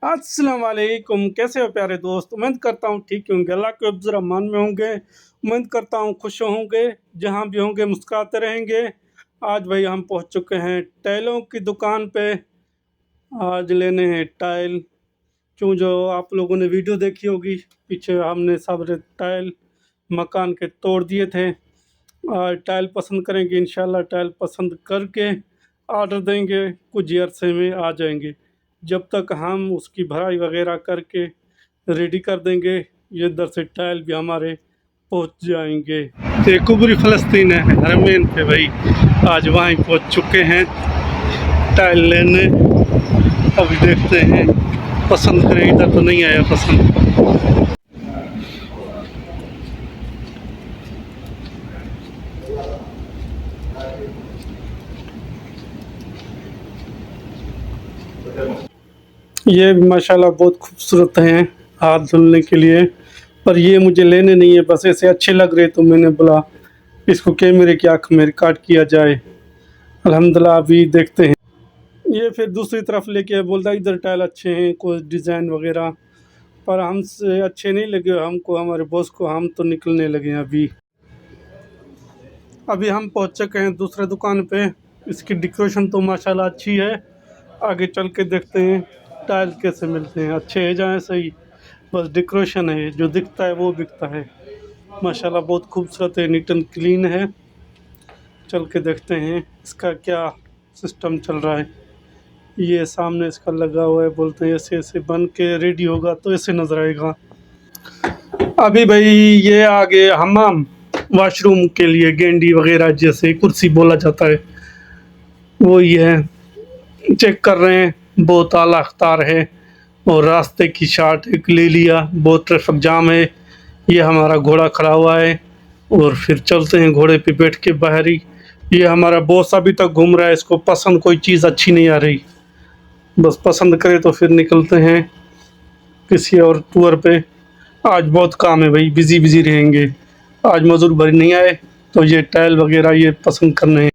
अस्सलाम वालेकुम। कैसे हो प्यारे दोस्त? उम्मीद करता हूँ ठीक होंगे, अल्लाह के अफ़ज़ल रहमान में होंगे। उम्मीद करता हूँ खुश होंगे, जहाँ भी होंगे मुस्कुराते रहेंगे। आज भाई हम पहुँच चुके हैं टाइलों की दुकान पे। आज लेने हैं टाइल, क्यों जो आप लोगों ने वीडियो देखी होगी, पीछे हमने सारे टाइल मकान के तोड़ दिए थे। आज टाइल पसंद करेंगे, इंशाल्लाह टाइल पसंद करके ऑर्डर देंगे, कुछ ही अरसे में आ जाएंगे। जब तक हम उसकी भराई वगैरह करके रेडी कर देंगे, ये इधर से टाइल भी हमारे पहुंच जाएंगे। ये कुबरी फ़लस्तीन है हरमैन पे भाई, आज वहीं पहुंच चुके हैं टाइल लेने। अभी देखते हैं पसंद करें, इधर तो नहीं आया पसंद। ये भी माशाल्लाह बहुत खूबसूरत हैं हाथ धुलने के लिए, पर ये मुझे लेने नहीं है, बस ऐसे अच्छे लग रहे तो मैंने बोला इसको कैमरे की आँख में रिकॉर्ड किया जाए। अल्हम्दुलिल्लाह अभी देखते हैं। ये फिर दूसरी तरफ लेके बोलता इधर टाइल अच्छे हैं, कोई डिज़ाइन वगैरह, पर हमसे अच्छे नहीं लगे हमको, हमारे बॉस को। हम तो निकलने लगे हैं अभी। अभी हम पहुँच चुके हैं दूसरे दुकान पे। इसकी डेकोरेशन तो माशाल्लाह अच्छी है, आगे चल के देखते हैं टाइल कैसे मिलते हैं। अच्छे है जहाँ सही, बस डेकोरेशन है, जो दिखता है वो बिकता है। माशाल्लाह बहुत खूबसूरत है, नीट एंड क्लीन है। चल के देखते हैं इसका क्या सिस्टम चल रहा है। ये सामने इसका लगा हुआ है, बोलते हैं ऐसे ऐसे बन के रेडी होगा तो ऐसे नज़र आएगा। अभी भाई ये आगे हमाम वॉशरूम के लिए गेंडी वगैरह जैसे कुर्सी बोला जाता है, वो ये है चेक कर रहे हैं। बहुत आला अख्तार है और रास्ते की शार्ट एक ले लिया, बहुत ट्रैफिक जाम है। ये हमारा घोड़ा खड़ा हुआ है और फिर चलते हैं घोड़े पे बैठ के बाहर ही। ये हमारा बॉस अभी तक घूम रहा है, इसको पसंद कोई चीज़ अच्छी नहीं आ रही, बस पसंद करे तो फिर निकलते हैं किसी और टूर पे। आज बहुत काम है भाई, बिजी बिजी रहेंगे। आज मजदूर भरी नहीं आए तो ये टाइल वगैरह ये पसंद करने हैं।